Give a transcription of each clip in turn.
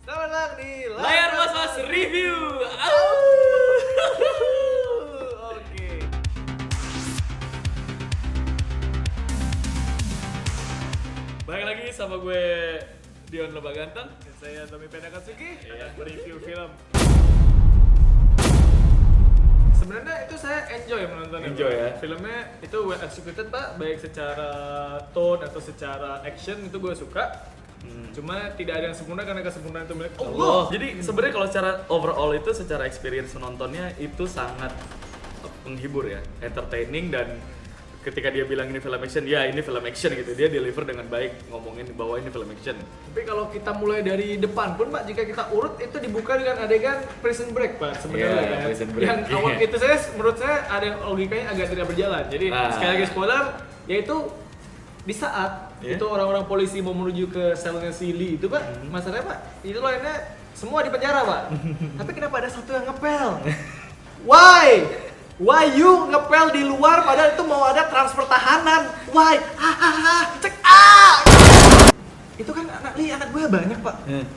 Selamat datang di Layar Mas Mas Review. Oke. Balik lagi sama gue Dion Lebah Ganteng. Dan saya Tommy Pendakatsuki Iya. akan mereview film. Sebenarnya itu saya enjoy menontonnya. Enjoy Pak. ya? Filmnya itu well executed Pak, baik secara tone atau secara action itu gue suka. Cuma tidak ada yang sempurna karena kesempurnaan itu milik Allah. Jadi sebenarnya kalau secara overall itu secara experience menontonnya itu sangat menghibur ya, entertaining, dan ketika dia bilang ini film action, ya ini film action gitu, dia deliver dengan baik ngomongin bahwa ini film action. Tapi kalau kita mulai dari depan pun Pak, jika kita urut itu dibuka dengan adegan Prison Break Pak sebenarnya. Iya, kan. Prison Break. Yang awal itu menurut saya ada yang logikanya agak tidak berjalan. Jadi sekali lagi spoiler, yaitu di saat itu orang-orang polisi mau menuju ke selnya si Lee itu Pak, masalahnya Pak, itu lainnya semua di penjara Pak. Tapi kenapa ada satu yang ngepel? Why? Why you ngepel di luar padahal itu mau ada transfer tahanan? Why? Cek itu kan anak gue banyak Pak.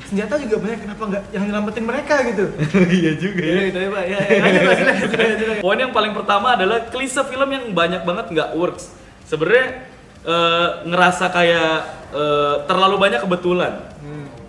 Senjata juga banyak, kenapa nggak yang nyelamatin mereka gitu? Iya juga ya. Gitu ya Pak. Ya. Lanjut. Poin yang paling pertama adalah klise film yang banyak banget nggak works. Sebenarnya ngerasa kayak terlalu banyak kebetulan.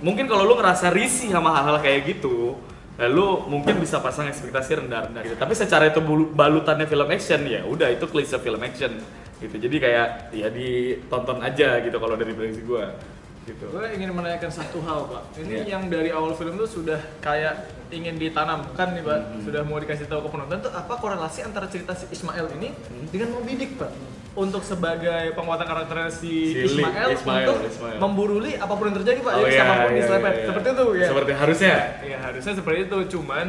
Mungkin kalau lu ngerasa risih sama hal-hal kayak gitu, lu mungkin bisa pasang ekspektasi rendah-rendah gitu. Tapi secara itu balutannya film action, ya udah itu klise film action gitu. Jadi kayak ya ditonton aja gitu kalau dari prediksi gua gitu. Gue ingin menanyakan satu hal Pak. Ini Iya. yang dari awal film tuh sudah kayak ingin ditanamkan nih Pak. Sudah mau dikasih tahu ke penonton tuh apa korelasi antara cerita si Ismail ini dengan Moby Dick Pak. Untuk sebagai penguatan karakternya si Si Lee, Ismail Ismail. untuk memburu Lee apapun yang terjadi Pak. Oh, Jadi iya, siapapun iya, diselepet. iya. Seperti itu ya. Seperti harusnya. Ya harusnya seperti itu, cuman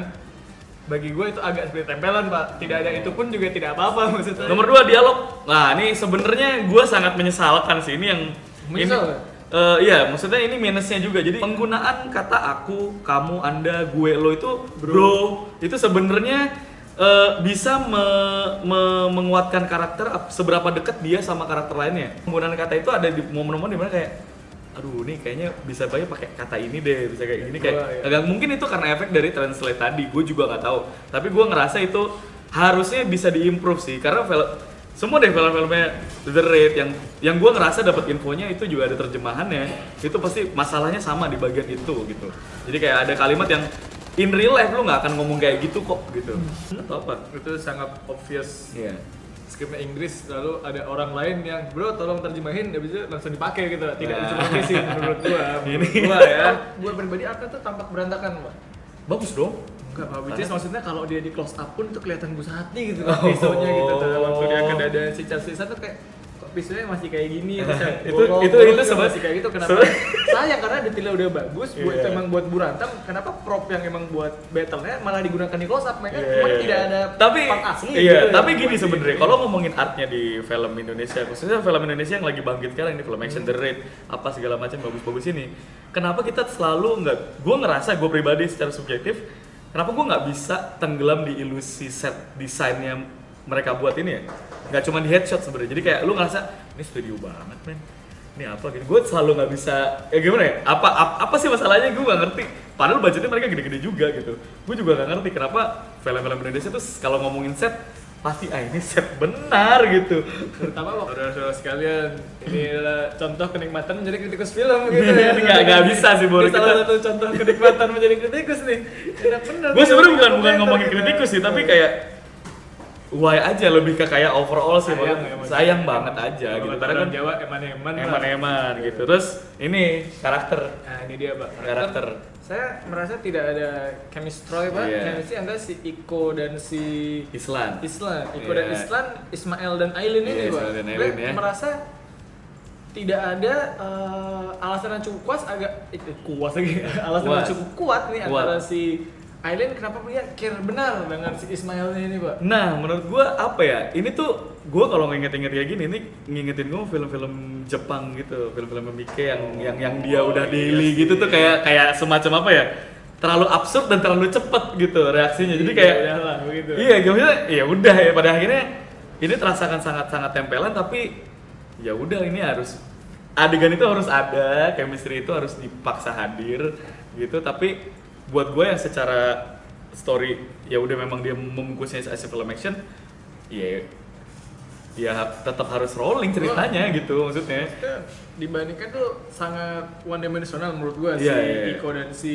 bagi gue itu agak seperti tempelan Pak. Tidak ada itu pun juga tidak apa-apa maksud saya. Nomor 2, dialog. Nah, ini sebenarnya gua sangat menyesalkan sih, ini yang Menyesal, ini, iya, maksudnya ini minusnya juga. Jadi penggunaan kata aku, kamu, anda, gue, lo itu bro itu sebenarnya bisa menguatkan karakter seberapa dekat dia sama karakter lainnya. Penggunaan kata itu ada di momen-momen dimana kayak aduh nih kayaknya bisa banyak pakai kata ini deh, bisa kayak gini kayak agak mungkin itu karena efek dari translate tadi, gue juga nggak tahu. Tapi gue ngerasa itu harusnya bisa diimprove sih, karena semua deh film-filmnya The Raid yang gue ngerasa dapat infonya itu juga ada terjemahannya, itu pasti masalahnya sama di bagian itu gitu. Jadi kayak ada kalimat yang in real life lu nggak akan ngomong kayak gitu kok gitu. Atau apa? Itu sangat obvious. Iya. Skripnya Inggris, lalu ada orang lain yang bro tolong terjemahin, habis itu langsung dipakai gitu, tidak dicoba sih menurut gua ya. Gua pribadi artnya tuh tampak berantakan Pak. Bagus dong. Enggak Pak, which is maksudnya kalau dia di close up pun itu kelihatan bus hati gitu kan, pisaunya gitu tuh. Waktu dia ke dada si Charles Lisa tuh kayak kok pisaunya masih kayak gini, terus yang Itu bolong-bolong sebab- masih kayak gitu, kenapa? Sayang karena detailnya udah bagus, buat itu emang buat berantem, kenapa prop yang emang buat battle-nya malah digunakan di close up, mereka cuma tidak ada tapi part asli iya, gitu tapi ya, gini buat sebenarnya ini. kalau ngomongin artnya di film Indonesia, khususnya film Indonesia yang lagi bangkit sekarang ini film action The Raid apa segala macam bagus-bagus ini, kenapa kita selalu nggak, gue ngerasa gue pribadi secara subjektif, kenapa gue nggak bisa tenggelam di ilusi set desainnya mereka buat ini ya, nggak cuma di headshot sebenarnya. Jadi kayak lu ngerasa ini studio banget men, ini apa gitu, gue selalu nggak bisa ya gimana ya, apa sih masalahnya, gue nggak ngerti. Padahal budgetnya mereka gede-gede juga gitu, gue juga nggak ngerti kenapa film-film Indonesia tuh kalau ngomongin set pasti ini set benar gitu. Terutama saudara-saudara sekalian, ini adalah contoh kenikmatan menjadi kritikus film gitu ya. Nggak bisa sih, Bor. Ini salah satu contoh kenikmatan menjadi kritikus nih. Enak bener. Gue sebenarnya bukan ngomongin gitu. kritikus sih, tapi kayak why aja, lebih ke kayak overall sih, sayang banget aja gitu. Karena kan Jawa eman-eman. eman-eman gitu. Terus ini karakter. Nah ini dia Pak. Karakter. Saya merasa tidak ada chemistry Pak. Iya. Chemistry antara si Iko dan si Islan. Iko dan Iya. Islan, Ismail dan Ailin ini Iya, Pak. Ismail dan Gue Ailin, ya. merasa tidak ada alasan yang cukup kuat kuat lagi. Alasan yang Kuat. cukup kuat nih Kuat. antara si Aileen kenapa dia care benar dengan si Ismailnya ini Pak. Nah, menurut gua apa ya? Ini tuh gua kalau nginget-inget kayak gini, ini ngingetin gua film-film Jepang gitu, film-film Mike yang dia udah daily gitu tuh kayak semacam apa ya? Terlalu absurd dan terlalu cepet gitu reaksinya. Jadi kayak udahlah begitu. iya, gimana? Ya udah ya, pada akhirnya ini terasakan sangat-sangat tempelan, tapi ya udah ini harus adegan itu harus ada, chemistry itu harus dipaksa hadir gitu. Tapi buat gue yang secara story ya udah memang dia membungkusnya as a film action, ya tetap harus rolling ceritanya gitu maksudnya. Dibandingkan tuh sangat one dimensional menurut gua Iko dan si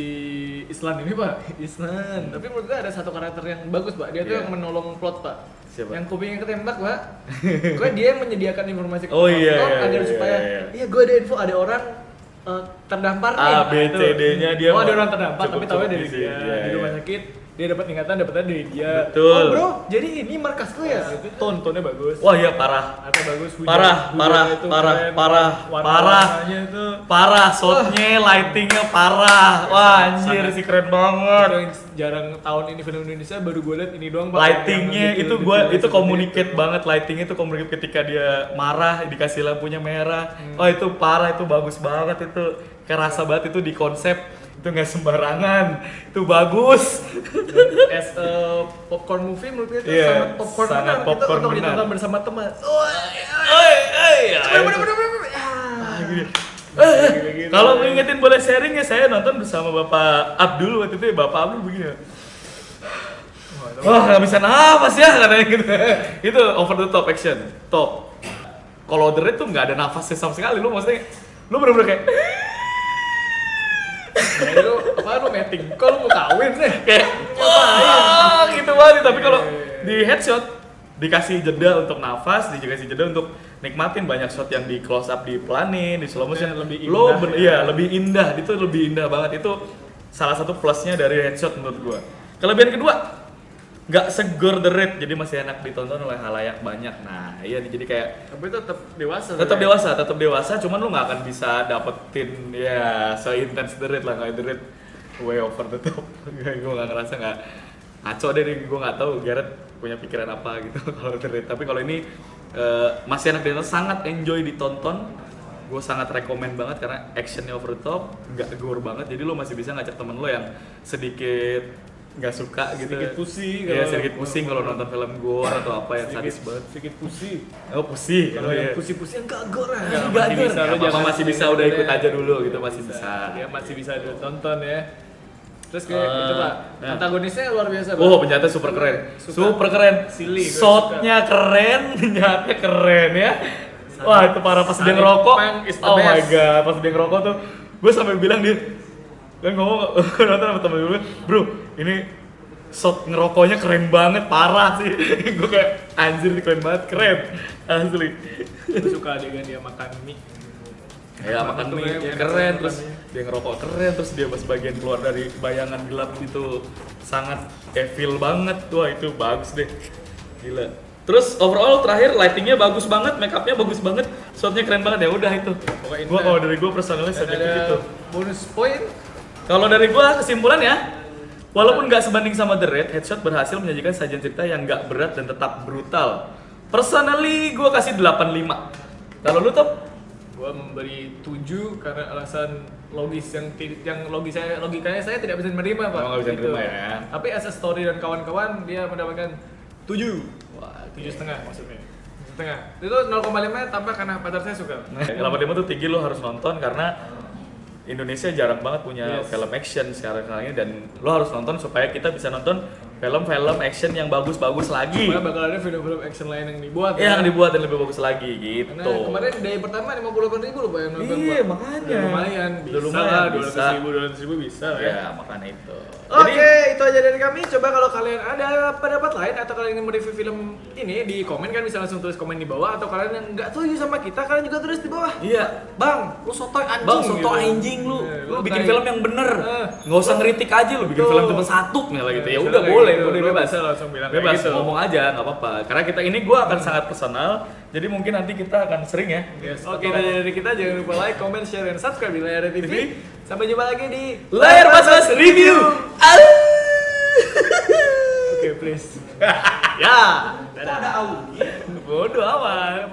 Islan ini Pak. Islan. Tapi menurut gua ada satu karakter yang bagus Pak. Dia tuh yang menolong plot Pak. Siapa? Yang kupingnya ketembak Pak. Gua dia yang menyediakan informasi ke agar supaya gua ada info ada orang terdampar nih. A, B, C, D-nya dia. Ada orang terdampar tapi tahu dari dia di rumah sakit. Dia dapat ingatan dapatnya dari dia. Betul. Oh bro, jadi ini markas tuh ya. Tontonnya bagus. Wah iya parah. Atau bagus. Parah. Shotnya, lightingnya parah. Wah anjir sih keren banget. Itu yang jarang tahun ini film Indonesia baru gue liat ini doang. Lightingnya itu communicate banget. Lightingnya itu communicate ketika dia marah dikasih lampunya merah. Oh itu parah, itu bagus banget itu. Kerasa banget itu di konsep. Itu nggak sembarangan, itu bagus. As a popcorn movie menurut gue itu sangat popcorn untuk ditonton bersama teman. Kalau ngingetin boleh sharing ya, saya nonton bersama Bapak Abdul waktu itu ya. Bapak Abdul begini. Wah nggak bisa nafas ya katanya gitu. Itu over the top action, top. Kalau The Raid tuh nggak ada nafasnya sama sekali, lu maksudnya lu bener-bener kayak lu apa lu meeting? Kok lu mau kawin sih? Kayak wah gitu banget. Tapi kalau di headshot dikasih jeda untuk nafas, dikasih jeda untuk nikmatin banyak shot yang di close up, di pelanin, di slow motion lebih indah. Lebih indah. Itu lebih indah banget. Itu salah satu plusnya dari headshot menurut gua. Kelebihan kedua, nggak segor The Raid, jadi masih enak ditonton oleh halayak banyak. Nah, iya jadi kayak tapi tetap dewasa. Tetap dewasa, cuman lu nggak akan bisa dapetin ya se-intens The Raid lah, kayak The Raid way over the top. Gue nggak ngerasa nggak ngaco deh, gue nggak tahu Gareth punya pikiran apa gitu kalau The Raid. Tapi kalau ini masih enak ditonton, sangat enjoy ditonton. Gue sangat rekomen banget karena actionnya over the top, nggak gore banget. Jadi lu masih bisa ngajak temen lu yang sedikit nggak suka gitu, sedikit pusing kalau nonton film gore atau apa yang sadis banget. Sedikit pusing. Oh pusing. Kalau yang pusing-pusing enggak gore. Masih bisa udah ikut aja dulu gitu, masih bisa. Ya masih bisa ditonton ya. Terus kayak gitu Pak, antagonisnya luar biasa Pak. Oh penjahatnya super keren. Silly. Shotnya keren, penjahatnya keren ya. Wah itu parah pas dia ngerokok. Oh my god, pas dia ngerokok tuh, gue sampai bilang dia kan ngomong nonton sama temen gue, bro ini shot ngerokoknya keren banget, parah sih. Gue kayak anjir keren banget, keren asli. Gue suka adegan dia makan mie. Ya makan mie keren, terus dia ngerokok keren, terus dia pas bagian keluar dari bayangan gelap itu sangat evil banget. Wah itu bagus deh, gila. Terus overall terakhir lightingnya bagus banget, makeupnya bagus banget, shotnya keren banget. Ya udah itu. Gua kalau dari gua personalnya subjektif itu. Bonus point. Kalau dari gua kesimpulan ya, walaupun nggak sebanding sama The Raid, Headshot berhasil menyajikan sajian cerita yang nggak berat dan tetap brutal. Personally gua kasih 8/5. Kalau lu Top? Gua memberi 7 karena alasan logis yang logikanya saya tidak bisa menerima Pak. Nggak bisa menerima ya. Tapi as a story dan kawan-kawan dia mendapatkan 7. Wah, 7,5 maksudnya. 7,5. Itu 0,5 tambah karena pacar saya suka. 8/5 tuh tinggi, lo harus nonton karena Indonesia jarang banget punya film action sekarang ini, dan lo harus nonton supaya kita bisa nonton film-film action yang bagus-bagus lagi. Supaya bakal ada film-film action lain yang dibuat. Yang dibuat dan lebih bagus lagi gitu. Karena kemarin day pertama 58.000 loh Pak yang nonton. Iya makanya. Lumayan, bisa 200.000 bisa lah ya. Ya makanya itu. Oke, itu aja dari kami. Coba kalau kalian ada pendapat lain atau kalian ingin mereview film ini, di komen kan, bisa langsung tulis komen di bawah. Atau kalian yang nggak setuju sama kita, kalian juga tulis di bawah. Iya. Bang, lu sotoy anjing. Bang, sotoy gitu. anjing lu. Lu bikin film yang bener. Nggak usah ngeritik aja, lu bikin film cuma satu misalnya gitu. Ya udah boleh, udah bebas. Langsung bilang bebas gitu. ngomong aja, nggak apa-apa. Karena kita ini gua akan sangat personal. Jadi mungkin nanti kita akan sering ya. Yes. Oke, dari kita jangan lupa like, comment, share, dan subscribe di Layar TV. Sampai jumpa lagi di Layar Mas Review. Oke, please. Ya. Dadah. Bodoh amat.